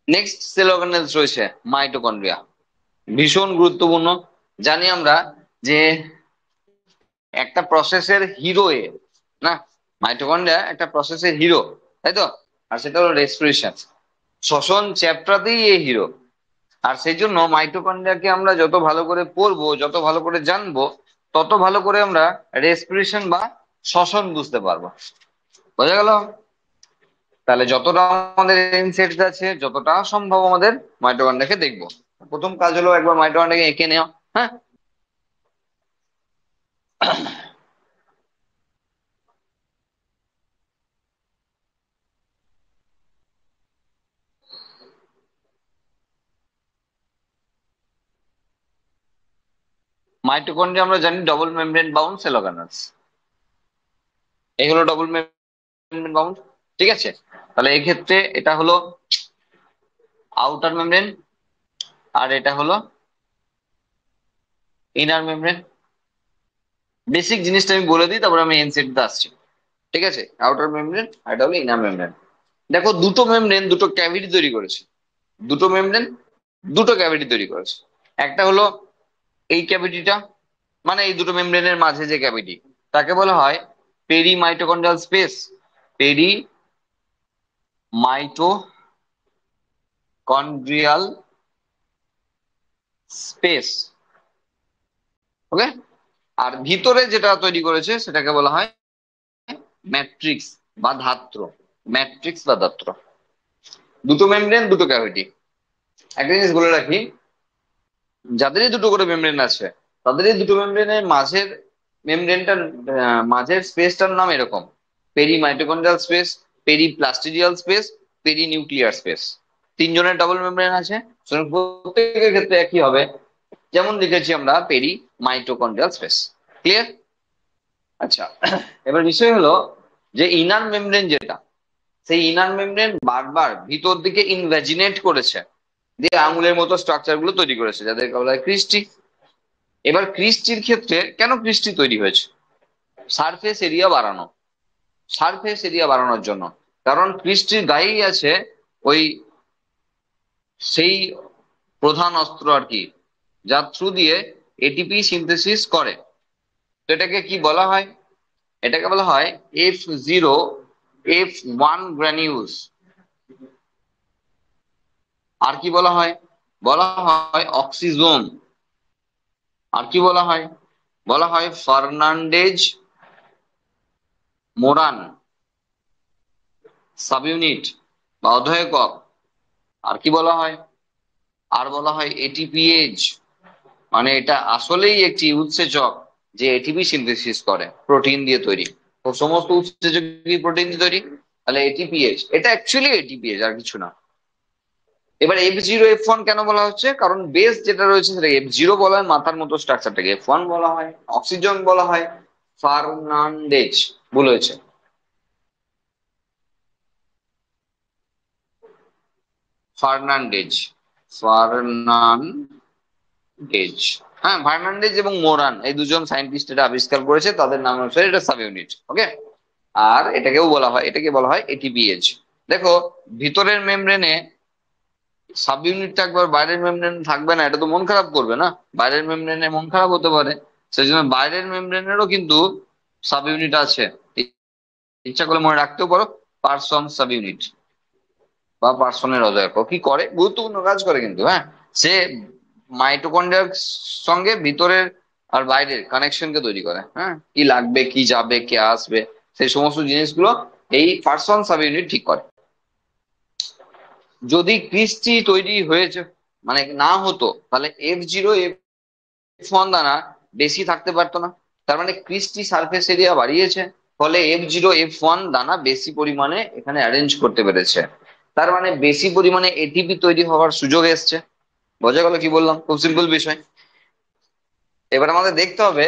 Next sell organelles রয়েছে mitochondria, ভীষণ গুরুত্বপূর্ণ। জানি আমরা যে একটা প্রসেসের হিরো না, মাইটোকন্ড্রিয়া একটা প্রসেসের হিরো, তাই তো? আর সেটা হলো রেসপিরেশন, শ্বসন চ্যাপ্টারতেই এই হিরো। আর সেই জন্য মাইটোকন্ড্রিয়াকে আমরা যত ভালো করে পড়বো, যত ভালো করে জানবো, তত ভালো করে আমরা রেসপিরেশন বা শ্বসন বুঝতে পারবো। বোঝা গেল? তাহলে যতটা আমাদের ইনসেট আছে, যতটা সম্ভব আমাদের মাইটোকন্ড্রিয়াকে দেখবো। প্রথম কাজ হলো একবার মাইটোকন্ড্রিয়াকে এঁকে নেওয়া। হ্যাঁ, মাইটোকন্ড্রিয়া আমরা জানি double membrane bound cell organelles. এই হলো ডবল মেমব্রেন বাউন্ড, ঠিক আছে? তাহলে এই ক্ষেত্রে এটা হলো আউটার মেমব্রেন, আর এটা হলো ইনার মেমব্রেন। বেসিক জিনিসটা আমি বলে দিই, তারপরে আমি এনসেটতে আসছি। ঠিক আছে, আউটার মেমব্রেন আর এটা হলো ইনার মেমব্রেন। দেখো, দুটো মেমব্রেন দুটো ক্যাভিটি তৈরি করেছে, দুটো মেমব্রেন দুটো ক্যাভিটি তৈরি করেছে। একটা হলো এই ক্যাভিটিটা, মানে এই দুটো মেমব্রেনের মাঝে যে ক্যাভিটি, তাকে বলা হয় peri mitochondrial space. Peri mitochondrial space, okay. আর ভিতরে যেটা তৈরি করেছে সেটাকে বলা হয় ম্যাট্রিক্স বা ধাত্র। ম্যাট্রিক্স বা ধাত্র, দুটো মেমব্রেন দুটো ক্যাভিটি। একটা জিনিস বলে রাখি, যাদেরই দুটো করে মেমব্রেন আছে, তাদের এই দুটো মেমব্রেনের মাঝের মেমব্রেনটার মাঝের স্পেসটার নাম এরকম: peri mitochondrial space, peri plastidial space, peri nuclear space. তিনজনের ডাবল মেমব্রেন আছে, সুতরাং প্রত্যেকের ক্ষেত্রে একই হবে, যেমন লিখেছি আমরা পেরি মাইটোকন্ড্রিয়াল স্পেস। ক্লিয়ার? আচ্ছা, এবার বিষয় হলো যে ইনার মেমব্রেন যেটা, সেই ইনার মেমব্রেন বারবার ভিতর দিকে ইনভ্যাজিনেট করেছে, দিয়ে আঙুলের মতো স্ট্রাকচার গুলো তৈরি করেছে, যাদেরকে বলা হয় ক্রিস্টি। এবার ক্রিস্টির ক্ষেত্রে কেন ক্রিস্টি তৈরি হয়েছে? সারফেস এরিয়া বাড়ানো, সারফেস এরিয়া বাড়ানোর জন্য। কারণ ক্রিস্টির গায়েই আছে ওই সেই প্রধান অস্ত্র আর কি, যার থ্রু দিয়ে এটিপি সিনথেসিস করে। তো এটাকে কি বলা হয়? এটাকে বলা হয় F0F1 গ্রানিউলস। আর কি বলা হয়? বলা হয় অক্সিজোম। আর কি বলা হয়? বলা হয় ফার্নান্ডেজ মোরান সাবইউনিট বা অধ একক। আর কি বলা হয়? আর বলা হয় এটিপিএজ। মানে এটা আসলেই একটি উৎসেচক, যে এটিপি সিনথেসিস করে, প্রোটিন দিয়ে তৈরি। তো সমস্ত উৎসেচক প্রোটিন দিয়ে তৈরি, তাহলে এটিপিএজ, এটা অ্যাকচুয়ালি এটিপিএজ আর কিছু না। এবার F0F1 কেন বলা হচ্ছে? কারণ বেস যেটা রয়েছে সেটাকে F0 বলা হয়, মাথার মতো স্ট্রাকচারটাকে F1 বলা হয়, অক্সিজেন বলা হয় ফার্নান্ডেজ। ভুল হয়েছে, ফার্নান্ডেজ, ফার্নান্ডেজ। হ্যাঁ, ফার্নান্ডেজ এবং মোরান এই দুজন সায়েন্টিস্ট এটা আবিষ্কার করেছে, তাদের নাম অনুসারে এটা সাব ইউনিট, ওকে। আর এটাকেও বলা হয়, এটাকে বলা হয় এটিপিএজ। দেখো, ভিতরের মেমব্রেনে সাব ইউনিট থাকবে আর বাইরের মেমব্রেন থাকবে না, এটা তো মন খারাপ করবে না? বাইরের মেমব্রেনে মন খারাপ হতে পারে, সেই জন্য বাইরের মেমব্রেনেরও কিন্তু সাব ইউনিট আছে। ইচ্ছা করলে মনে রাখতেও পারো, পার্সন সাব ইউনিট বা পার্সনের অজয়ক কি করে, গুরুত্বপূর্ণ কাজ করে কিন্তু। হ্যাঁ, সে মাইটোকন্ড্রিয়ার সঙ্গে ভিতরের আর বাইরের কানেকশনকে তৈরি করে। হ্যাঁ, কি লাগবে, কি যাবে, কে আসবে, সেই সমস্ত জিনিসগুলো এই পার্সন সাব ইউনিট ঠিক করে। যদি ক্রিস্টি তৈরি হয়েছে মানে না হতো, তাহলে F0F1 দানা বেশি থাকতে পারতো না। তার মানে ক্রিস্টি সারফেস এরিয়া বাড়িয়েছে, ফলে F0F1 দানা বেশি পরিমাণে এখানে অ্যারেঞ্জ করতে পেরেছে। তার মানে বেশি পরিমাণে এটিপি তৈরি হওয়ার সুযোগ এসছে। বোঝা গেল কি বললাম? খুব সিম্পল বিষয়। এবার আমাদের দেখতে হবে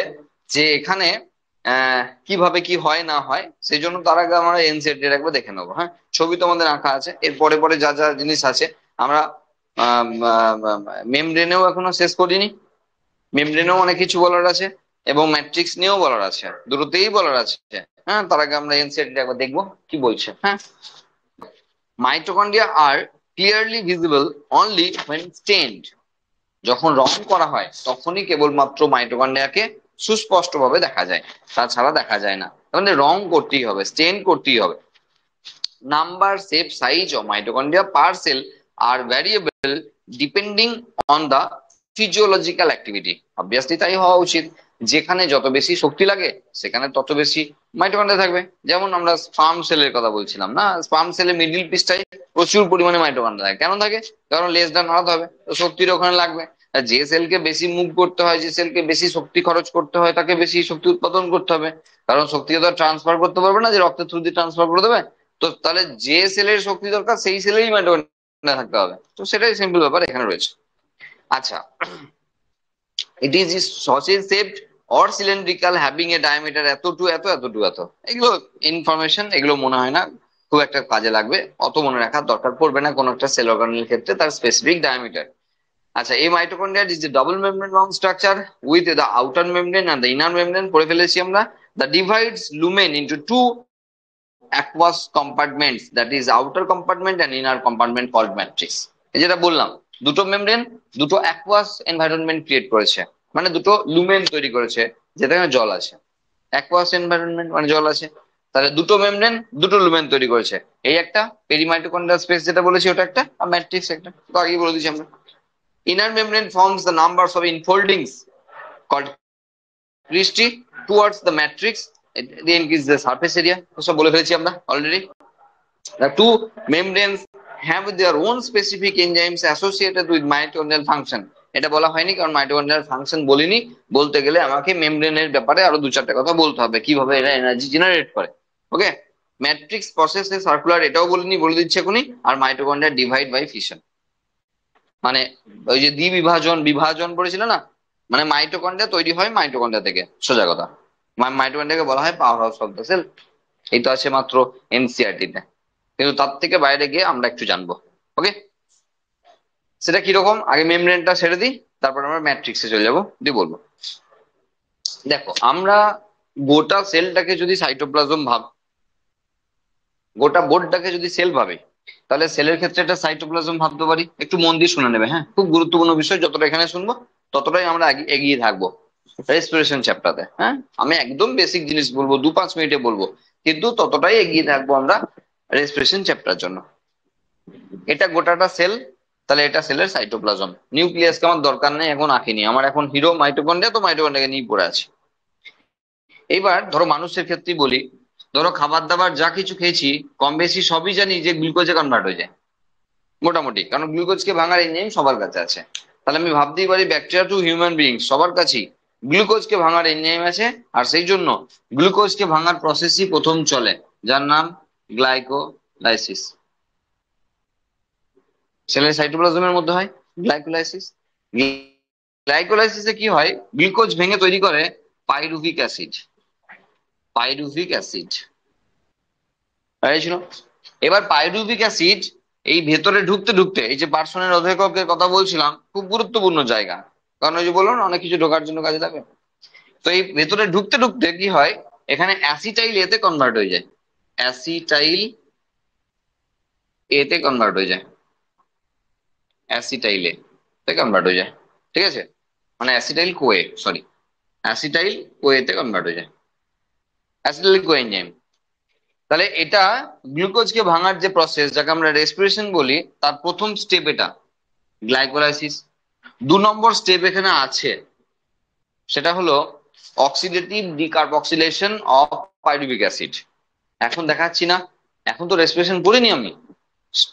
যে এখানে কিভাবে কি হয় না হয়, সেই জন্য তার আগে আমরা এনসেট একবার দেখে নেবো। হ্যাঁ, ছবি তো আমাদের আঁকা আছে, এর পরে পরে যা যা জিনিস আছে আমরা মেমব্রেনেও এখনো শেষ করিনি। মেমব্রেনেও অনেক কিছু বলার আছে, এবং ম্যাট্রিক্স নিয়েও বলার আছে, দুটোতেই বলার আছে। হ্যাঁ, তার আগে আমরা এনসেট একবার দেখবো কি বলছে। হ্যাঁ, mitochondria R clearly visible only when stained, যখন রং করা হয় তখনই কেবলমাত্র মাইটোকন্ড্রিয়াকে সুস্পষ্টভাবে দেখা যায়, তাছাড়া দেখা যায় না। মানে রং করতেই হবে, স্টেন করতেই হবে। Number, shape, size of mitochondria per cell are variable depending on the physiological activity. Obviously তাই হওয়া উচিত, যেখানে যত বেশি শক্তি লাগে সেখানে তত বেশি মাইটোকন্ড্রিয়া থাকবে। যেমন আমরা স্পার্ম সেলের কথা বলছিলাম না, স্পার্ম সেলের মিডিল পিসটাই প্রচুর পরিমাণে মাইটোকন্ড্রিয়া থাকে। কেন থাকে? কারণ লেস দ্যান হারাতে হবে, তো শক্তির ওখানে লাগবে। আর যে সেলকে বেশি মুভ করতে হয়, যে সেলকে বেশি শক্তি খরচ করতে হয়, তাকে বেশি শক্তি উৎপাদন করতে হবে। কারণ শক্তিকে তো ট্রান্সফার করতে পারবে না যে রক্তের থ্রু দিয়ে ট্রান্সফার করে দেবে। তো তাহলে যে সেলের শক্তি দরকার সেই সেলেই মাইটোকন্ড্রিয়া থাকতে হবে। তো সেটাই সিম্পল ব্যাপার এখানে রয়েছে। আচ্ছা, it is sausage shaped or cylindrical having a diameter এতটু এত এতটু এত। এগুলো ইনফরমেশন, এগুলো মনে হয় না খুব একটা কাজে লাগবে, অত মনে রাখার দরকার পড়বে না কোনো একটা সেল অর্গানেলের ক্ষেত্রে তার স্পেসিফিক ডায়ামিটার। আচ্ছা, এই mitochondria is a double membrane long structure with the outer membrane and the inner membrane, পড়ে ফেলেছি আমরা। The divides lumen into two aqueous compartments, that is outer compartment and inner compartment called matrix। এই যেটা বললাম, দুটো membrane দুটো aqueous environment create করেছে, মানে দুটো লুমেন তৈরি করেছে যেখানে জল আছে। অ্যাকুয়াস এনভায়রনমেন্ট মানে জল আছে, তাহলে দুটো মেমব্রেন দুটো লুমেন তৈরি করেছে। এই একটা পেরিমাইটোকন্ড্রিয়াল স্পেস যেটা বলেছি ওটা একটা, আর ম্যাট্রিক্স একটা, তো আগেই বলে দিয়েছি আমরা। Inner membrane forms the numbers of infoldings called cristae towards the matrix, they increase the surface area, সব বলে ফেলেছি আমরা already. The two membranes have their own specific enzymes associated with mitochondrial function। এটা বলা হয়নি কারণ মাইটোকন্ড্রিয়াল ফাংশন বলিনি, বলতে গেলে আমাকে মেমব্রেনের ব্যাপারে আরো দু চারটে কথা বলতে হবে, কিভাবে এরা এনার্জি জেনারেট করে। ওকে, ম্যাট্রিক্স প্রসেস এ সার্কুলার, এটাও বলিনি, বলে দিচ্ছে এখনই। আর মাইটোকন্ড্রিয়া ডিভাইড বাই ফিশন, মানে ওই যে দ্বিবিভাজন বিভাজন পড়েছিল না, মানে মাইটোকন্ড্রিয়া তৈরি হয় মাইটোকন্ড্রিয়া থেকে, সোজা কথা। মাইটোকন্ড্রিয়াকে বলা হয় power house of the cell. এই তো আছে মাত্র এনসিইআরটি তে, কিন্তু তার থেকে বাইরে গিয়ে আমরা একটু জানবো। ওকে, সেটা কিরকম, আগে মেমব্রেনটা ছেড়ে দিই, তারপর আমরা ম্যাট্রিক্সে চলে যাবো, দিয়ে বলবো। দেখো, আমরা গোটা সেলটাকে যদি সাইটোপ্লাজম গোটা বোর্ডটাকে যদি সেল ভাবে, তাহলে সেলের ক্ষেত্রে একটা সাইটোপ্লাজম ভাবতে পারি। একটু মন দিয়ে শুনে নেবে, হ্যাঁ, খুব গুরুত্বপূর্ণ বিষয়, যতটা এখানে শুনবো ততটাই আমরা এগিয়ে থাকবো রেসপিরেশন চ্যাপ্টারতে। হ্যাঁ, আমি একদম বেসিক জিনিস বলবো, 2-5 মিনিটে বলবো, কিন্তু ততটাই এগিয়ে থাকবো আমরা রেসপিরেশন চ্যাপ্টার জন্য। এটা গোটাটা সেল, তাহলে এটা সেলের সাইটোপ্লাজম। নিউক্লিয়াসকে আমার দরকার নেই, এখন আঁকিনি, আমার এখন হিরো মাইটোকন্ড্রিয়া, তো মাইটোকন্ড্রিয়াকে নিয়ে পড়ে আছে। এইবার ধরো মানুষের ক্ষেত্রেই বলি, ধরো খাবার দাবার যা কিছু খেয়েছি কম বেশি সবই জানি যে গ্লুকোজে কনভার্ট হয়ে যায় মোটামুটি, কারণ গ্লুকোজকে ভাঙার এনজাইম সবার কাছে আছে। তাহলে আমি ভাবতেই পারি ব্যাকটেরিয়া টু হিউম্যান বিং সবার কাছেই গ্লুকোজকে ভাঙার এনজাইম আছে, আর সেই জন্য গ্লুকোজকে ভাঙার প্রসেসই প্রথম চলে, যার নাম গ্লাইকোলাইসিস। সেলের সাইটোপ্লাজমের মধ্যে হয় গ্লাইকোলাইসিস। গ্লাইকোলাইসিসে কি হয়, গ্লুকোজ ভেঙে তৈরি করে পাইরুভিক অ্যাসিড। পাইরুভিক অ্যাসিড ছিল। এবার পাইরুভিক অ্যাসিড এই ভেতরে ঢুকতে ঢুকতে, এই যে পার্সনের অধেককের কথা বলছিলাম, খুব গুরুত্বপূর্ণ জায়গা, কারণ ওই যে বললাম না অনেক কিছু ঢোকার জন্য কাজে লাগে। তো এই ভেতরে ঢুকতে ঢুকতে কি হয়, এখানে অ্যাসিটাইল এতে কনভার্ট হয়ে যায়, অ্যাসিটাইল এতে কনভার্ট হয়ে যায়, অ্যাসিটাইল এতে কনভার্ট হয়ে যায়, ঠিক আছে, মানে অ্যাসিটাইল কোয়ে, সরি, অ্যাসিটাইল কোয়েতে কনভার্ট হয়ে যায়, অ্যাসিটাইল কোএনজাইম। তাহলে এটা গ্লুকোজকে ভাঙার যে প্রসেস, যাকে আমরা রেসপিরেশন বলি, তার প্রথম স্টেপ এটা গ্লাইকোলাইসিস। 2 নম্বর স্টেপ এখানে আছে, সেটা হলো oxidative decarboxylation of pyruvic acid. এখন দেখাচ্ছি না, এখন তো রেসপিরেশন পড়িনি আমি,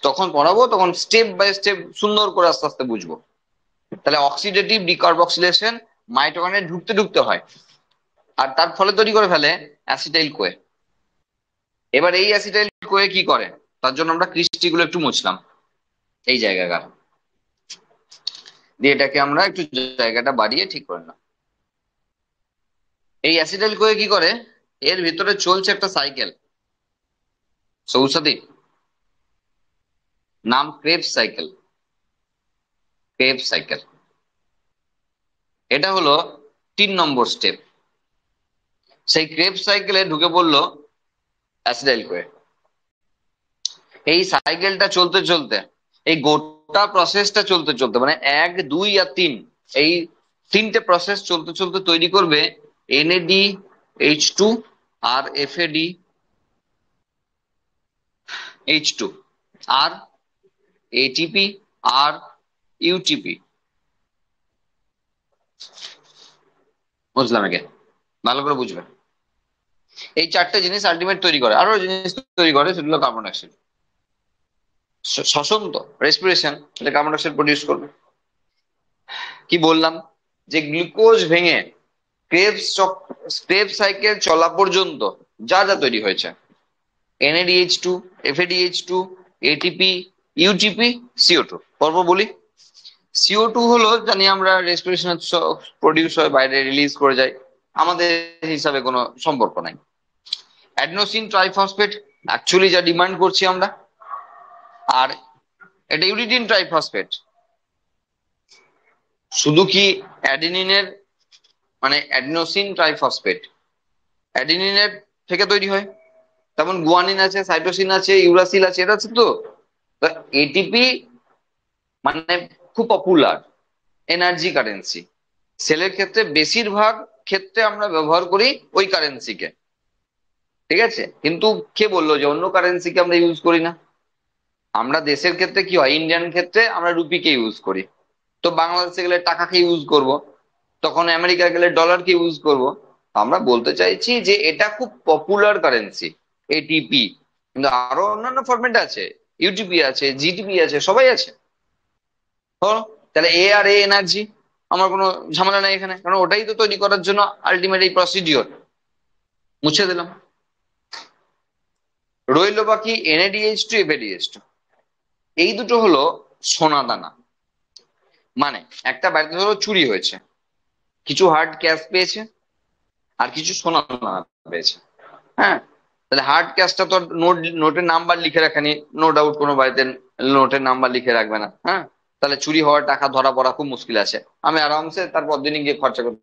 তখন পড়াবো, তখন স্টেপ বাই স্টেপ সুন্দর করে আস্তে আস্তে বুঝবো। তাহলে অক্সিডেটিভ ডিকার্বক্সিলেশন মাইটোকন্ড্রিয়া ঢুকতে ঢুকতে হয়, আর তার ফলে তৈরি করে ফেলে অ্যাসিটাইল কোয়ে। এবার এই অ্যাসিটাইল কোয়ে কি করে, তার জন্য আমরা ক্রিস্টিগুলো একটু মুছলাম, এই জায়গাটা দিয়ে এটাকে আমরা একটু জায়গাটা বাড়িয়ে ঠিক করে নিলাম। এই অ্যাসিটাইল কোয়ে কি করে, এর ভিতরে চলছে একটা সাইকেল, সৌসাদি, নাম ক্রেবস সাইকেল। ক্রেবস সাইকেল, এটা হলো 3 নম্বর স্টেপ। সেই ক্রেবস সাইকেলে ঢুকে পড়লো অ্যাসিটাইল কোয়ে। এই সাইকেলটা চলতে চলতে এই গোটা প্রসেসটা চলতে চলতে মানে 1, 2 আর 3, এই তিনটে প্রসেস চলতে চলতে তৈরি করবে NADH2 আর FADH2 আর ATP আর UTP। বুঝলাম? একে ভালো করে বুঝবে। এই চারটে জিনিস আলটিমেট তৈরি করে, আরো জিনিস তৈরি করে, সেগুলো কার্বন ডাইঅক্সাইড। শ্বসন তো, রেসপিরেশন, এটা কার্বন ডাইঅক্সাইড প্রডিউস করবে। কি বললাম? যে গ্লুকোজ ভেঙে ক্রেবস সাইকেল চলা পর্যন্ত যা যা তৈরি হয়েছে, NADH2, FADH2, ATP, UTP, CO2। পর্ব বলি। CO2 হলো জানি আমরা রেসপিরেশন প্রডিউস হয়, বাইরে রিলিজ করে যায়, আমাদের হিসাবে কোনো সম্পর্ক নাই। অ্যাডেনোসিন ট্রাইফসফেট অ্যাকচুয়ালি যা ডিমান্ড করছি আমরা, আর এটা ইউরিডিন ট্রাইফসফেট। শুধু কি অ্যাডেনিনের মানে অ্যাডেনোসিন ট্রাইফসফেট অ্যাডেনিনের থেকে তৈরি হয়, তেমন গুয়ানিন আছে, সাইটোসিন আছে, ইউরাসিল আছে, এটা আছে তো। ATP মানে খুব পপুলার এনার্জি কারেন্সি। সেলের ক্ষেত্রে বেশিরভাগ ক্ষেত্রে আমরা ব্যবহার করি ওই কারেন্সিকে, ঠিক আছে? কিন্তু কে বললো যে অন্য কারেন্সিকে আমরা ইউজ করি না? আমরা দেশের ক্ষেত্রে কি হয়, ইন্ডিয়ান ক্ষেত্রে আমরা রুপিকে ইউজ করি, তো বাংলাদেশে গেলে টাকাকে ইউজ করব, তখন আমেরিকা গেলে ডলারকে ইউজ করব। আমরা বলতে চাইছি যে এটা খুব পপুলার কারেন্সি ATP, কিন্তু আরো অন্যান্য ফরম্যাট আছে, UTP আছে, GTP আছে, সবাই আছে। ধরো তাহলে A এনার্জি, আমার কোনো ঝামেলা নেই এখানে, কারণ ওটাই তো তৈরি করার জন্য আলটিমেট এই প্রসিডিওর। মুছে দিলাম। রইল বাকি NADH2, FADH2। এই দুটো হলো সোনা দানা। মানে একটা বাড়িতে ধরো চুরি হয়েছে, কিছু হার্ড ক্যাশ পেয়েছে আর কিছু সোনা দানা পেয়েছে। হ্যাঁ, তাহলে হার্ড ক্যাশটা তো নোটের নাম্বার লিখে রাখেনি, নো ডাউট কোনো বাড়িতে নোটের নাম্বার লিখে রাখবে না। হ্যাঁ, তাহলে চুরি হওয়ার টাকা ধরা পড়া খুব মুশকিল আছে। আমি আরামসে তারপর দিনই গিয়ে খরচা করতে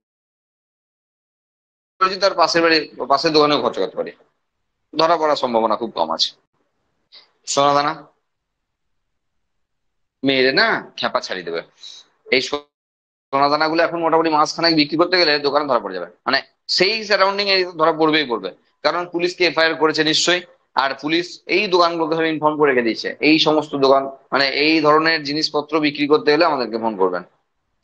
পারি, তার পাশের দোকানেও খরচা করতে পারি, ধরা পড়ার সম্ভাবনা খুব কম আছে। সোনা দানা মেয়েরে না খ্যাপা ছাড়িয়ে দেবে। এই সোনা দানা গুলো এখন মোটামুটি মাসখানেক বিক্রি করতে গেলে দোকানে ধরা পড়ে যাবে, মানে সেই সারাউন্ডিং এ ধরা পড়বেই পড়বে। কারণ পুলিশকে FIR করেছে নিশ্চয়ই, আর পুলিশ এই দোকানগুলোকে সব ইনফর্ম করে রেখে দিয়েছে, এই সমস্ত দোকান মানে এই ধরনের জিনিসপত্র বিক্রি করতে হলে আমাদেরকে ফোন করবেন।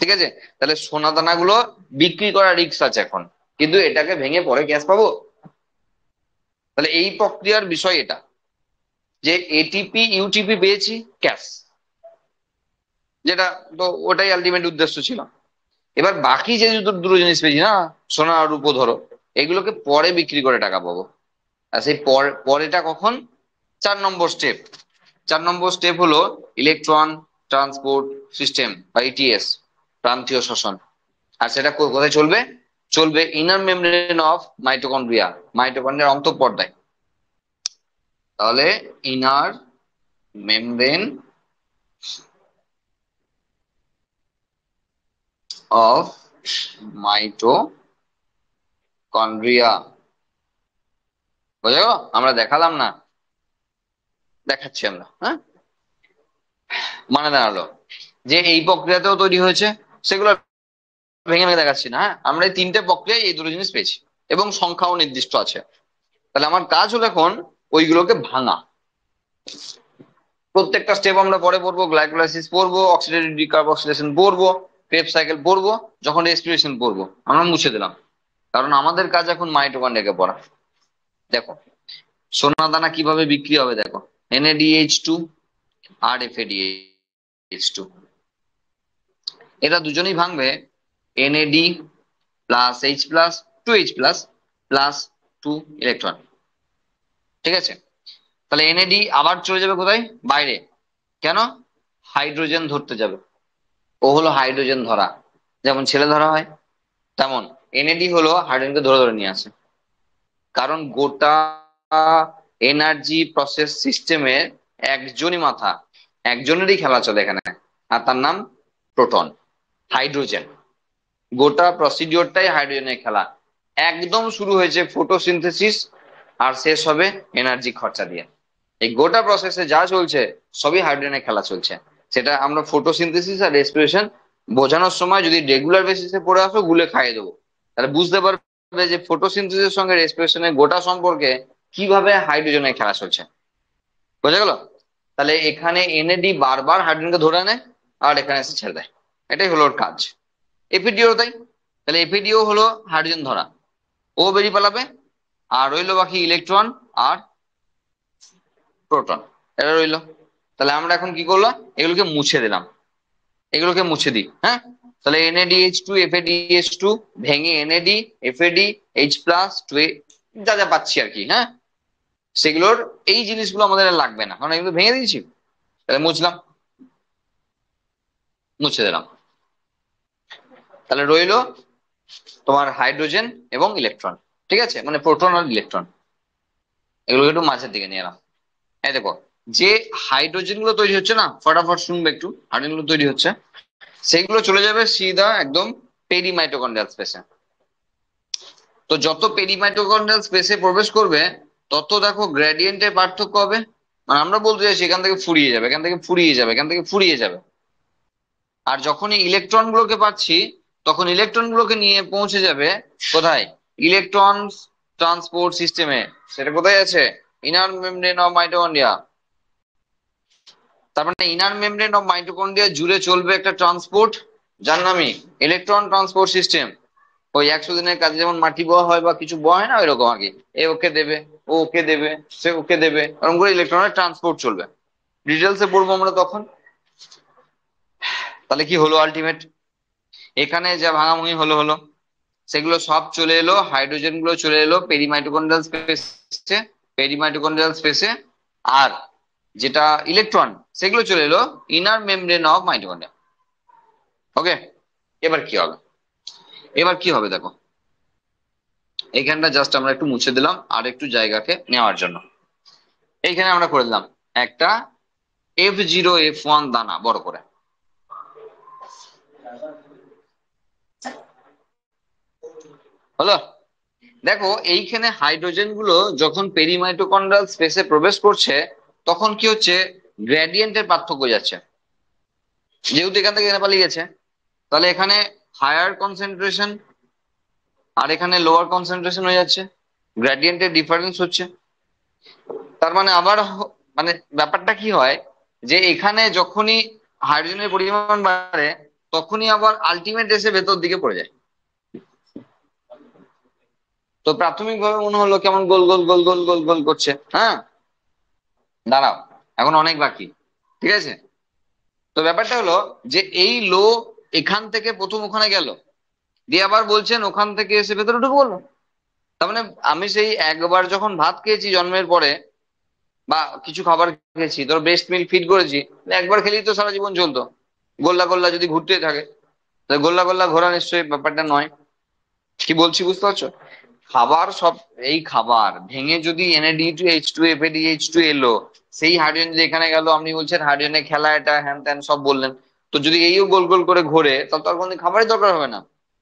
ঠিক আছে? তাহলে সোনা দানা গুলো বিক্রি করা রিস্ক আছে এখন, কিন্তু এটাকে ভেঙে পরে ক্যাশ পাবো। তাহলে এই প্রক্রিয়ার বিষয় এটা, যে ATP UTP পেয়েছি, ক্যাশ, যেটা তো ওটাই আলটিমেট উদ্দেশ্য ছিল। এবার বাকি যে দুটো জিনিস পেয়েছি না, সোনা আর রূপো ধরো, এগুলোকে পরে বিক্রি করে টাকা পাবো। আর সেই পরেটা কখন? 4 নম্বর স্টেপ। 4 নম্বর স্টেপ হলো ইলেকট্রন ট্রান্সপোর্ট সিস্টেম বা ETS, প্রান্তীয় শ্বসন। আর সেটা কোথায় চলবে? চলবে ইনার মেমব্রেন অফ মাইটোকন্ড্রিয়া, মাইটোকন্ড্রিয়ার অন্তঃপর্দায়। তাহলে ইনার মেমব্রেন অফ মাইটোকন্ড্রিয়া। বুঝলো? আমরা দেখালাম না, দেখাচ্ছি আমরা। হ্যাঁ, মানে দাঁড়ালো যে এই প্রক্রিয়াতেও তৈরি হয়েছে, সেগুলো ভেঙে ভেঙে দেখাচ্ছি না। হ্যাঁ, আমরা এই তিনটে প্রক্রিয়ায় এই দুটো জিনিস পেয়েছি এবং সংখ্যাও নির্দিষ্ট আছে। তাহলে আমার কাজ হলো এখন ওইগুলোকে ভাঙা। প্রত্যেকটা স্টেপ আমরা পরে পড়বো, গ্লাইকোলাইসিস পড়বো, অক্সিডেটিভ ডিকার্বক্সিলেশন পড়বো, ক্রেবস সাইকেল পড়বো, যখন রেসপিরেশন পড়বো। আমরা মুছে দিলাম, কারণ আমাদের কাজ এখন মাইটোকন্ড্রিয়াকে পড়া। দেখো সোনা দানা কিভাবে বিক্রি হবে, দেখো NADH2 আর FADH2, এরা দুজনেই ভাঙবে NAD plus H plus 2H plus plus 2 electron. ঠিক আছে? তাহলে NAD আবার চলে যাবে কোথায়? বাইরে। কেন? হাইড্রোজেন ধরতে যাবে। ও হলো হাইড্রোজেন ধরা, যেমন ছেলে ধরা হয়, তেমন NAD হলো হাইড্রোজেনকে ধরে ধরে নিয়ে আসে। কারণ গোটা এনার্জি প্রসেস সিস্টেমের একজনই মাথা, একজনেরই খেলা চলে এখানে, আর তার নাম প্রোটন, হাইড্রোজেন। গোটা প্রসিডিওরটাই হাইড্রোজেনের খেলা। একদম শুরু হয়েছে ফটোসিনথেসিস, আর শেষ হবে এনার্জি খরচা দিয়ে। এই গোটা প্রসেসে যা চলছে সবই হাইড্রোজেনের খেলা চলছে। সেটা আমরা ফটোসিনথেসিস আর রেসপিরেশন বোঝানোর সময় যদি রেগুলার বেসিসে পড়ে আসো গুলে খাইয়ে দেবো, তাহলে বুঝতে পারবে যে ফটোসিনথেসিসের সঙ্গে রেসপিরেশনের গোটা সম্পর্কে কিভাবে হাইড্রোজেনের খেলা চলছে। বোঝা গেল? তাহলে এখানে এনএডি বারবার হাইড্রোজেনকে ধরে নেয় আর এখানে এসে ছেড়ে দেয়, এটাই হলো ওর কাজ। এপিডিও তাই, তাহলে এপিডিও হলো হাইড্রোজেন ধরা, ও বেরিয়ে পালাবে, আর রইলো বাকি ইলেকট্রন আর প্রোটন, এটা রইলো। তাহলে আমরা এখন কি করলাম, এগুলোকে মুছে দিলাম, এগুলোকে মুছে দিই। হ্যাঁ, তাহলে NADH2 FADH2 ভেঙে NAD FAD H+2 যা যা পাচ্ছি আর কি, হ্যাঁ, সেগুলোর এই জিনিসগুলো আমাদের আর লাগবে না, কারণ এগুলো ভেঙে দিয়েছি। তাহলে মুছলাম, মুছে দিলাম। তাহলে রইলো তোমার হাইড্রোজেন এবং ইলেকট্রন, ঠিক আছে, মানে প্রোটন আর ইলেকট্রন, এগুলো একটু মাঝের দিকে নিয়ে এলাম। এই দেখো, যে হাইড্রোজেন গুলো তৈরি হচ্ছে না, ফটাফট শুনবে একটু, হাইড্রোজেন গুলো তৈরি হচ্ছে সেগুলো চলে যাবে সিধা একদম পেরিমাইটোকন্ড্রিয়াল স্পেসে। তো যত পেরিমাইটোকন্ড্রিয়াল স্পেসে প্রবেশ করবে তত দেখো গ্রেডিয়েন্টের পার্থক্য হবে। মানে আমরা বলতে চাইছি এখান থেকে ফুরিয়ে যাবে, এখান থেকে ফুরিয়ে যাবে, এখান থেকে ফুরিয়ে যাবে। আর যখনই ইলেকট্রন গুলোকে পাচ্ছি তখন ইলেকট্রন গুলোকে নিয়ে পৌঁছে যাবে কোথায়, ইলেকট্রন ট্রান্সপোর্ট সিস্টেমে। সেটা কোথায় আছে, ইনার মেমব্রেন অফ মাইটোকন্ড্রিয়া। তার মানে ইনার মেমব্রেন অফ মাইটোকন্ড্রিয়া জুড়ে চলবে একটা ট্রান্সপোর্ট, যার নামই ইলেকট্রন ট্রান্সপোর্ট সিস্টেম। ওই 100 দিনের কাজে যেমন মাটি বওয়া হয় বা কিছু বওয়া হয় না, ওইরকম আর কি। এ ওকে দেবে, ও ওকে দেবে, সে ওকে দেবে, এরকম করে ইলেকট্রনের ট্রান্সপোর্ট চলবে। ডিটেলসে পড়বো আমরা তখন। তাহলে কি হলো আলটিমেট, এখানে যা ভাঙাভাঙি হলো হলো, সেগুলো সব চলে এলো, হাইড্রোজেন গুলো চলে এলো পেরিমাইটোকন্ড্রিয়াল স্পেসে, পেরিমাইটোকন্ড্রিয়াল স্পেসে। আর যেটা ইলেকট্রন সেগুলো চলে এলো ইনার মেমব্রেন অফ মাইটোকন্ড্রিয়া। ওকে, এবার কি হবে, এবার কি হবে দেখো, এইখানটা জাস্ট আমরা একটু মুছে দিলাম আর একটু জায়গাকে নেওয়ার জন্য। এইখানে আমরা করে দিলাম একটা F0F1 দানা বড় করে। হলো? দেখো এইখানে হাইড্রোজেন গুলো যখন পেরিমাইটোকন্ড্রিয়াল স্পেসে প্রবেশ করছে তখন কি হচ্ছে, গ্রেডিয়েন্টের পার্থক্য যাচ্ছে। যেহেতু এখান থেকে এখানে পালিয়ে গেছে, তাহলে এখানে হায়ার কনসেন্ট্রেশন আর এখানে লোয়ার কনসেন্ট্রেশন হয়ে যাচ্ছে, গ্রেডিয়েন্টের ডিফারেন্স হচ্ছে। তার মানে আবার মানে ব্যাপারটা কি হয়, যে এখানে যখনই হাইড্রোজেনের পরিমাণ বাড়ে তখনই আবার আলটিমেট এসে ভেতর দিকে পড়ে যায়। তো প্রাথমিকভাবে মনে হলো কেমন গোল গোল গোল গোল গোল গোল করছে, হ্যাঁ, দাঁড়াও, এখন অনেক বাকি, ঠিক আছে। তো ব্যাপারটা হলো যে এই লো এখান থেকে প্রথম ওখানে গেল, দিয়ে আবার বলছেন ওখান থেকে এসে ভেতরে ঢুকে বললো। তার মানে আমি সেই একবার যখন ভাত খেয়েছি জন্মের পরে বা কিছু খাবার খেয়েছি, ধর ব্রেস্ট মিল্ক ফিড করেছি, একবার খেলেই তো সারা জীবন চলতো, গোল্লা গোল্লা যদি ঘুরতে থাকে, তাহলে গোল্লা গোল্লা ঘোরা নিশ্চয়ই ব্যাপারটা নয়। কি বলছি বুঝতে পারছো? খাবার সব, এই খাবার ভেঙে যদি NAD2H2 FADH2 এলো, সেই হাইড্রোজেন যে এখানে গেল, আপনি বলছেন হাইড্রোজেনের খেলা এটা হ্যান ত্যান সব বললেন, তো যদি এইও গোল গোল করে ঘোরে তাহলে তো আর কোনো খাবারই দরকার হবে না।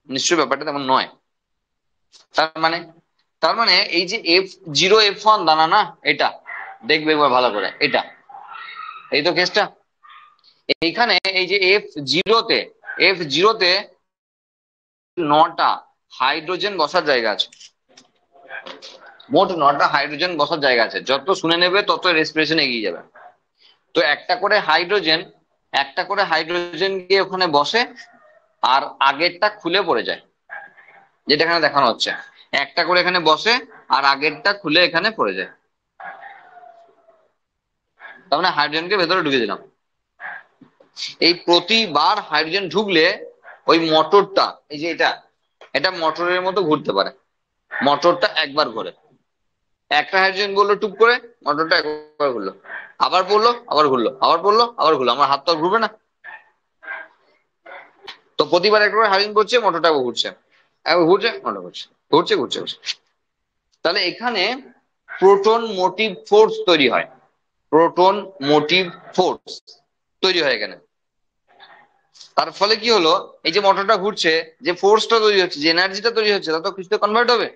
নিশ্চয়ই ব্যাপারটা তেমন নয়। তার মানে, তার মানে এই যে F0F1 দানা না, এটা দেখবে একবার ভালো করে, এটা এই তো কেসটা। এইখানে এই যে F0তে 9টা হাইড্রোজেন বসার জায়গা আছে, মোট 9টা হাইড্রোজেন বসার জায়গা আছে। যত শুনে নেবে তত রেসপিরেশন এগিয়ে যাবে। তো একটা করে হাইড্রোজেন গিয়ে ওখানে বসে আর আগেরটা খুলে পড়ে যায়, যেটা এখানে দেখানো হচ্ছে। একটা করে এখানে বসে আর আগেরটা খুলে এখানে পড়ে যায়। তার মানে হাইড্রোজেনকে ভেতরে ঢুকে দিলাম। এই প্রতিবার হাইড্রোজেন ঢুকলে ওই মোটরটা, এই যে এটা, এটা মোটরের মতো ঘুরতে পারে। মোটরটা একবার ঘোরে, একটা হাইড্রোজেন বললো টুপ করে, মোটরটা একবার ঘুরলো, আবার পড়লো, আবার ঘুরলো, আবার পড়লো, আবার ঘুরলো, আমার হাত তো আর ঘুরবে না। তো প্রতিবার একটা করে হাইড্রোজেন পড়ছে, মোটরটা ঘুরছে, একবার ঘুরছে, মোটর ঘুরছে, ঘুরছে ঘুরছে ঘুরছে। তাহলে এখানে প্রোটন মোটিভ ফোর্স তৈরি হয়, প্রোটন মোটিভ ফোর্স তৈরি হয় এখানে। তার ফলে কি হলো, এই যে মোটরটা ঘুরছে, যে ফোর্সটা তৈরি হচ্ছে, যে এনার্জিটা তৈরি হচ্ছে, তা তো কিছুতে কনভার্ট হবে।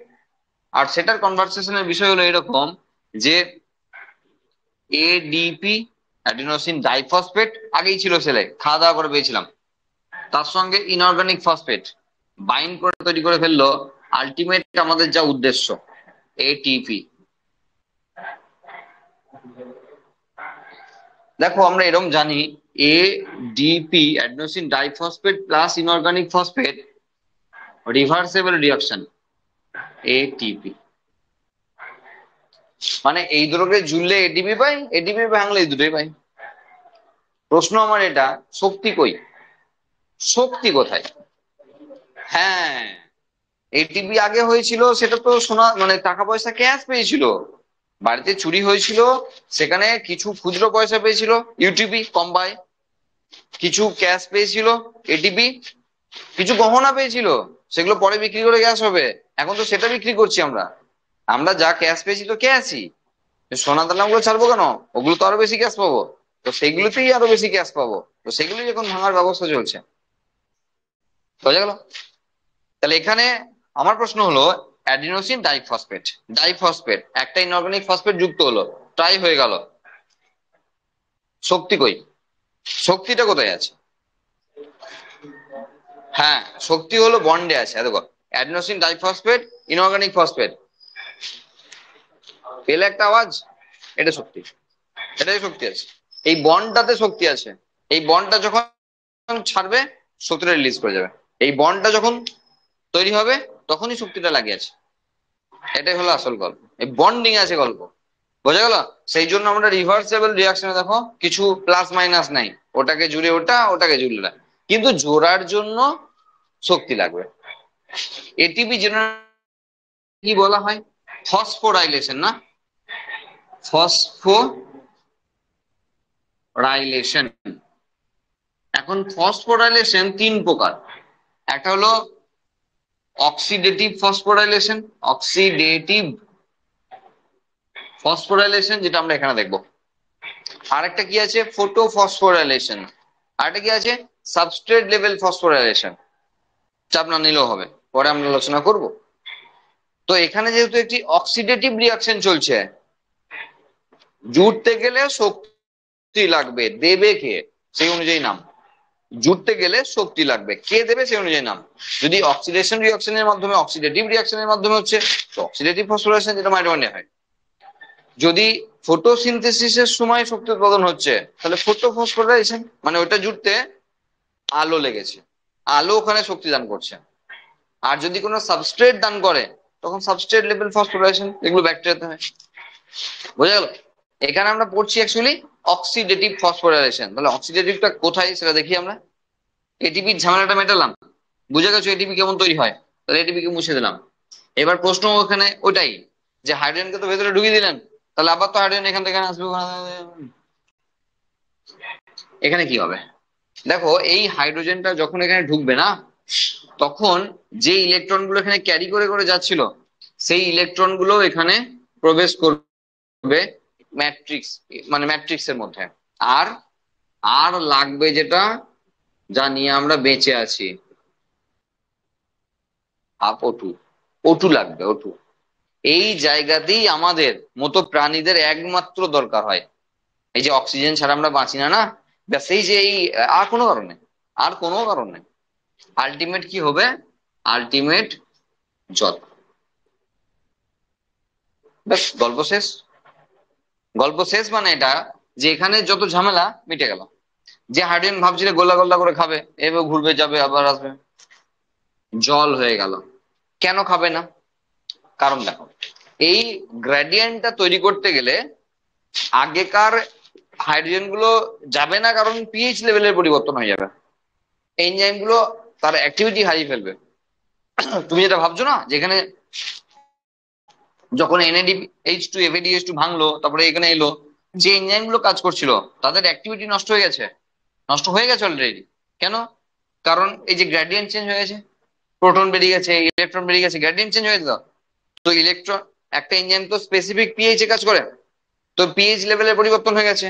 আর সেটার কনভার্সেশনের বিষয় হলো এরকম যে এডিপি, অ্যাডিনোসিন ডাইফসফেট, আগেই ছিল সেলে, খাওয়া দাওয়া করে পেয়েছিলাম। তার সঙ্গে ইনঅর্গানিক ফসফেট বাইন্ড করে তৈরি করে ফেললো আলটিমেট আমাদের যা উদ্দেশ্য, এটিপি। দেখো আমরা এরকম জানি ADP, adenosine diphosphate plus inorganic phosphate, reversible reaction ATP. মানে এই দুটোকে জুড়লে এটিপি পাই, এটিপি ভাঙলে এই দুটোই পাই। প্রশ্ন আমার এটা, শক্তি কই? শক্তি কোথায়? হ্যাঁ, এটিপি আগে হয়েছিল, সেটা তো সোনা মানে টাকা পয়সা ক্যাশ পেয়েছিল, বাড়িতে চুরি হয়েছিল, সেখানে কিছু খুচরো পয়সা পেয়েছিল ইউটিপি কম পায়, কিছু ক্যাশ পেয়েছিল এটিপি, কিছু গহনা পেয়েছিল, সেগুলো পরে বিক্রি করে গ্যাস হবে। এখন তো সেটা বিক্রি করছি আমরা। আমরা যা ক্যাশ পেয়েছি তো ক্যাশই, সোনা দানা গুলো ছাড়বো কেন? ওগুলো তো আরো বেশি ক্যাশ পাবো, তো সেগুলোতেই আরো বেশি ক্যাশ পাবো, তো সেগুলোই এখন ভাঙার ব্যবস্থা চলছে। বোঝা গেল? তাহলে এখানে আমার প্রশ্ন হলো, অ্যাডিনোসিন ডাইফসফেট, ডাইফসফেট একটা ইনঅর্গানিক ফসফেট যুক্ত হলো, ট্রাই হয়ে গেল, শক্তি কই? শক্তিটা কোথায় আছে? হ্যাঁ, শক্তি হলো বন্ডে আছে। দেখো, অ্যাডিনোসিন ডাইফসফেট, ইনঅর্গানিক ফসফেট, পেলে একটা আওয়াজ, এটা শক্তি, এটাই শক্তি আছে, এই বন্ডটাতে শক্তি আছে। এই বন্ডটা যখন ছাড়বে শক্তিটা রিলিজ করে যাবে, এই বন্ডটা যখন তৈরি হবে তখনই শক্তিটা লাগিয়ে আছে। এটাই হলো আসল গল্প, এই বন্ডিং আছে গল্প। বোঝা গেল? সেই জন্য আমরা রিভার্সেবল রিয়াকশনে দেখো কিছু প্লাস মাইনাস নাই, ওটাকে জুড়ে ওটা, ওটাকে জুড়ে না, কিন্তু জোড়ার জন্য শক্তি লাগবে। এটিপি যেটা কি বলা হয়, ফসফোরাইলেশন না, ফসফোরাইলেশন। এখন ফসফোরাইলেশন তিন প্রকার। একটা হলো অক্সিডেটিভ ফসফোরাইলেশন, অক্সিডেটিভ ফসফোরাইলেশন যেটা আমরা এখানে দেখবো। আরেকটা কি আছে, ফটো ফসফোরাইলেশন। আরেকটা কি আছে, সাবস্ট্রেট লেভেল ফসফোরাইলেশন। চাপ না নিলেও হবে, পরে আমরা আলোচনা করব। তো এখানে যেহেতু একটি অক্সিডেটিভ রিয়াকশন চলছে, জুড়তে গেলে শক্তি লাগবে, দেবে কে সেই অনুযায়ী নাম। জুড়তে গেলে শক্তি লাগবে, কে দেবে সেই অনুযায়ী নাম। যদি অক্সিডেশন রিয়াকশনের মাধ্যমে, অক্সিডেটিভ রিয়াকশনের মাধ্যমে হচ্ছে তো অক্সিডেটিভ ফসফোরাইলেশন, যেটা মাইটোকন্ড্রিয়া হয়। যদি ফটোসিনথেসিসের সময় শক্তি উৎপাদন হচ্ছে, তাহলে ফটো ফসফোরাইলেশন, মানে ওটা জুড়তে আলো লেগেছে, আলো ওখানে শক্তি দান করছে। আর যদি কোনো সাবস্ট্রেট দান করে, তখন সাবস্ট্রেট লেভেল ফসফোরাইলেশন, এগুলো ব্যাকটেরিয়াতে হয়। বোঝা গেল? এখানে আমরা পড়ছি অ্যাকচুয়ালি অক্সিডেটিভ ফসফোরাইলেশন। তাহলে অক্সিডেটিভটা কোথায় সেটা দেখি আমরা। এটিপির ঝামেলাটা মেটালাম, বুঝে গেছো এটিপি কেমন তৈরি হয়, তাহলে এটিপি কে মুছে দিলাম। এবার প্রশ্ন ওখানে ওইটাই, যে হাইড্রোজেনকে তো ভেতরে ঢুকিয়ে দিলেন, তাহলে আবার তো হাইড্রোজেন এখান থেকে আসবে, এখানে কি হবে? দেখো, এই হাইড্রোজেনটা যখন এখানে ঢুকবে না, তখন যে ইলেকট্রন গুলো এখানে ক্যারি করে করে যাচ্ছিল, সেই ইলেকট্রন গুলো এখানে প্রবেশ করবে ম্যাট্রিক্স, মানে ম্যাট্রিক্সের মধ্যে। আর আর লাগবে যেটা, যা নিয়ে আমরা বেঁচে আছি, হাফ O2, O2 লাগবে, O2। এই জায়গাতেই আমাদের মতো প্রাণীদের একমাত্র দরকার হয়। এই যে অক্সিজেন ছাড়া আমরা বাঁচি না, না, ব্যাস এই যে এই, আর কোনো কারণে, আর কোনো কারণে আলটিমেট কি হবে, আলটিমেট জল। ব্যাস গল্প শেষ। গল্প শেষ মানে এটা, যে এখানে যত ঝামেলা মিটে গেল। যে হাইড্রোজেন ভাবছিল গোল্লা গোল্লা করে খাবে, এবার ঘুরবে যাবে আবার আসবে, জল হয়ে গেল। কেন খাবে না? কারণ দেখো, এই গ্রেডিয়েন্টটা তৈরি করতে গেলে আগেকার হাইড্রোজেন গুলো যাবে না, কারণ পিএইচ লেভেলের পরিবর্তন হয়ে যাবে, এনজাইম গুলো তার অ্যাক্টিভিটি হারিয়ে ফেলবে। তুমি যেটা ভাবছো না, যেখানে যখন NADH2 FADH2 ভাঙলো, তারপরে এখানে এলো, যে এনজাইম গুলো কাজ করছিল তাদের অ্যাক্টিভিটি নষ্ট হয়ে গেছে, নষ্ট হয়ে গেছে অলরেডি। কেন? কারণ এই যে গ্রেডিয়েন্ট চেঞ্জ হয়ে গেছে, প্রোটন বেরিয়ে গেছে, ইলেকট্রন বেরিয়ে গেছে, গ্রেডিয়েন্ট চেঞ্জ হয়ে গেছে। তো ইলেকট্রন, একটা এনজাইম তো স্পেসিফিক পিএইচ এ কাজ করে, তো পিএইচ লেভেলের পরিবর্তন হয়ে গেছে।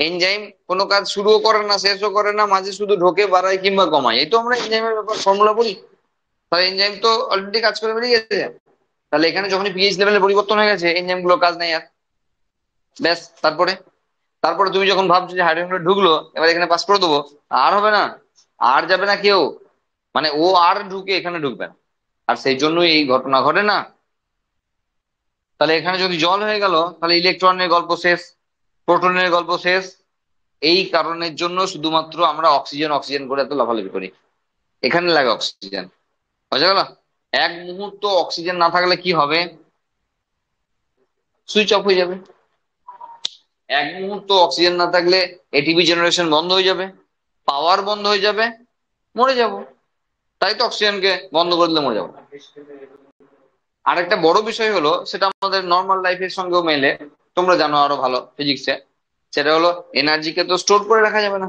এনজাইম কোনো কাজ শুরুও করে না, শেষও করে না, মাঝে শুধু ঢোকে, বাড়ায় কিংবা কমায়, এই তো আমরা এনজাইমের ব্যাপার ফর্মুলা বলি। তাহলে এনজাইম তো অলরেডি কাজ করে বেরিয়ে গেছে, তাহলে এখানে যখনই পিএইচ লেভেলের পরিবর্তন হয়ে গেছে, এনজাইম গুলো কাজ নেই আর। ব্যাস, তারপরে তারপরে তুমি যখন ভাবছো যে হাইড্রোজেনটা ঢুকলো, এবার এখানে পাস করে দেবো, আর হবে না, আর যাবে না কেউ, মানে ও আর ঢুকে এখানে ঢুকবে না। আর সেই জন্যই এই ঘটনা ঘটে না। তাহলে এখানে যদি জল হয়ে গেল, তাহলে ইলেকট্রনের গল্প শেষ, প্রোটনের গল্প শেষ। এই কারণের জন্য শুধুমাত্র আমরা অক্সিজেন অক্সিজেন করে এত লাফালাফি করি। এখানে লাগে অক্সিজেন, বুঝা গেল? এক মুহূর্ত অক্সিজেন না থাকলে কি হবে? সুইচ অফ হয়ে যাবে। এক মুহূর্ত অক্সিজেন না থাকলে এটিপি জেনারেশন বন্ধ হয়ে যাবে, পাওয়ার বন্ধ হয়ে যাবে, মরে যাব। তাই তো অক্সিজেনকে বন্ধ করে দিলে মরে যাবো। আর একটা বড় বিষয় হলো, সেটা আমাদের নর্মাল লাইফের সঙ্গেও মেলে, তোমরা জানো আরো ভালো ফিজিক্সে, সেটা হলো এনার্জিকে তো স্টোর করে রাখা যাবে না,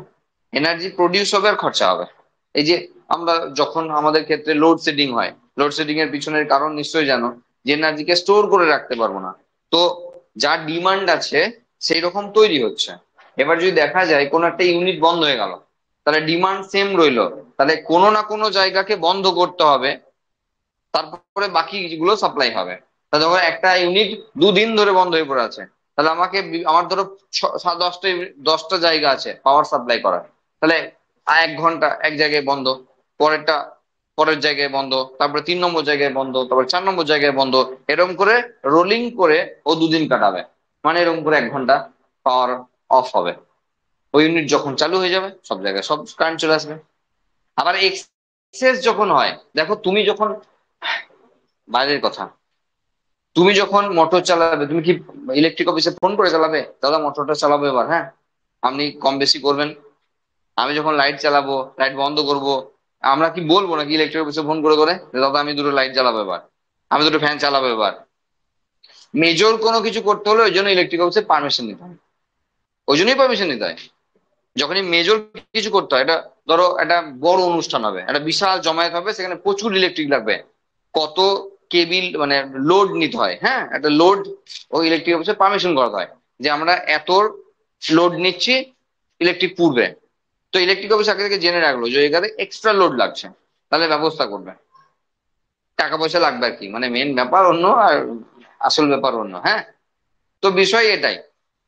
এনার্জি প্রডিউস হবে আর খরচা হবে। এই যে আমরা যখন আমাদের ক্ষেত্রে লোডশেডিং হয়, লোডশেডিং এর পিছনের কারণ নিশ্চয়ই জানো, যে এনার্জিকে স্টোর করে রাখতে পারবো না। তো যা ডিমান্ড আছে সেই রকম তৈরি হচ্ছে। এবার যদি দেখা যায় কোনো একটা ইউনিট বন্ধ হয়ে গেল, তাহলে ডিমান্ড সেম রইলো, তাহলে কোনো না কোনো জায়গাকে বন্ধ করতে হবে, তারপরে বাকি গুলো সাপ্লাই হবে। তা যখন একটা ইউনিট 2 দিন ধরে বন্ধ হয়ে পড়ে আছে, তাহলে আমাকে আমার ধরো 10টা জায়গা আছে পাওয়ার সাপ্লাই করার, তাহলে 1 ঘন্টা এক জায়গায় বন্ধ, পরেরটা পরের জায়গায় বন্ধ, তারপরে 3 নম্বর জায়গায় বন্ধ, তারপরে 4 নম্বর জায়গায় বন্ধ, এরকম করে রোলিং করে ও 2 দিন কাটাবে। মানে এরকম করে 1 ঘন্টা পাওয়ার অফ হবে। ওই ইউনিট যখন চালু হয়ে যাবে, সব জায়গায় সব কারেন্ট চলে আসবে। আবার এক্সেস যখন হয়, দেখো তুমি যখন, বাইরের কথা, তুমি যখন মোটর চালাবে, তুমি কি ইলেকট্রিক অফিসে ফোন করে চালাবে, দাদা মোটরটা চালাবো এবার, হ্যাঁ আপনি কম বেশি করবেন? আমি যখন লাইট চালাবো, লাইট বন্ধ করব, আমরা কি বলবো নাকি ইলেকট্রিক অফিসে ফোন করে করে যে দাদা আমি দুটো লাইট চালাবো এবার, আমি দুটো ফ্যান চালাবো এবার? মেজর কোনো কিছু করতে হলে ওই জন্য ইলেকট্রিক অফিসে পারমিশন নিতে হয়, ওই জন্যই পারমিশন নিতে হয়। যখনই মেজর কিছু করতে হয়, এটা ধরো একটা বড় অনুষ্ঠান হবে, একটা বিশাল জমায়েত হবে, সেখানে প্রচুর ইলেকট্রিক লাগবে, কত কেবিল মানে লোড নিতে হয়, হ্যাঁ একটা লোড, ওই ইলেকট্রিক অফিসে পারমিশন করাতে হয় যে আমরা এত লোড নিচ্ছি, ইলেকট্রিক পুড়বে। তো ইলেকট্রিক অফিস আগে থেকে জেনে রাখলো যে এখানে এক্সট্রা লোড লাগছে, তাহলে ব্যবস্থা করবে। টাকা পয়সা লাগবে আর কি, মানে মেন ব্যাপার অন্য আর আসল ব্যাপার অন্য, হ্যাঁ। তো বিষয় এটাই।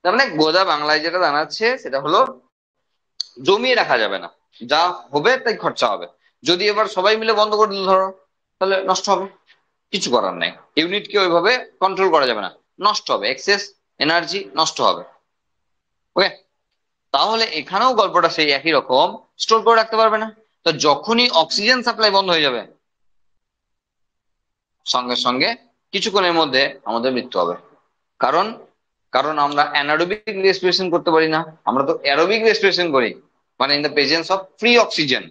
তার মানে গোদা বাংলায় যেটা জানাচ্ছে সেটা হলো, জমিয়ে রাখা যাবে না, যা হবে তাই খরচা হবে। যদি এবার সবাই মিলে বন্ধ করে দিল ধরো, তাহলে নষ্ট হবে, কিছু করার নাই। ইউনিটকে ওইভাবে কন্ট্রোল করা যাবে না, নষ্ট হবে, এক্সেস এনার্জি নষ্ট হবে। ওকে, তাহলে এখানেও গল্পটা সেই একই রকম, স্টোর করে রাখতে পারবে না। তো যখনই অক্সিজেন সাপ্লাই বন্ধ হয়ে যাবে, সঙ্গে সঙ্গে কিছুক্ষণের মধ্যে আমাদের মৃত্যু হবে। কারণ কারণ আমরা অ্যানারোবিক রেসপিরেশন করতে পারি না, আমরা তো অ্যারোবিক রেসপিরেশন করি, মানে in the presence of free oxygen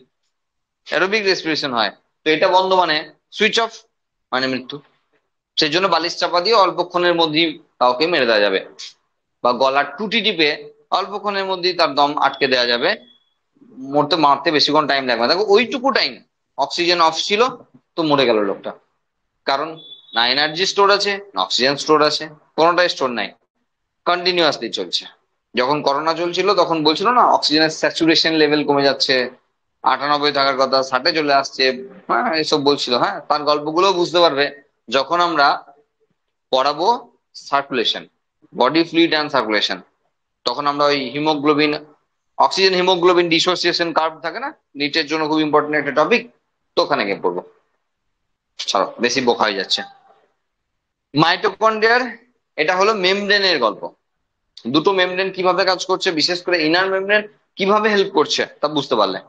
aerobic respiration হয়। তো এটা বন্ধ মানে সুইচ অফ, মানে মৃত্যু। সেই জন্য বালিশ চাপা দিয়ে অল্পক্ষণের মধ্যেই কাউকে মেরে দেওয়া যাবে, বা গলার টুটি টিপে অল্পক্ষণের মধ্যেই তার দম আটকে দেওয়া যাবে। মরতে মারতে বেশিক্ষণ টাইম লাগবে না, দেখো ওইটুকু টাইম অক্সিজেন অফ ছিল, তো মরে গেল লোকটা। কারণ না এনার্জি স্টোর আছে, না অক্সিজেন স্টোর আছে, কোনোটাই স্টোর নাই, কন্টিনিউয়াসলি চলছে। যখন করোনা চলছিল তখন বলছিল না অক্সিজেনের স্যাচুরেশন লেভেল কমে যাচ্ছে, 98 থাকার কথা 60-এ চলে আসছে, হ্যাঁ এসব বলছিল। হ্যাঁ, তার গল্পগুলো বুঝতে পারবে যখন আমরা পড়াবো circulation, body fluid and circulation. তখন আমরা ওই haemoglobin, oxygen haemoglobin dissociation curve থাকে না, নিটের জন্য খুব ইম্পর্টেন্ট একটা টপিক, তো ওখানে গিয়ে পড়বো। ছাড়ো, বেশি বোকা হয়ে যাচ্ছে। মাইটোকন্ড্রিয়ার, এটা হলো মেমব্রেনের গল্প। দুটো মেমব্রেন কিভাবে কাজ করছে, বিশেষ করে ইনার মেমব্রেন কিভাবে হেল্প করছে তা বুঝতে পারলে।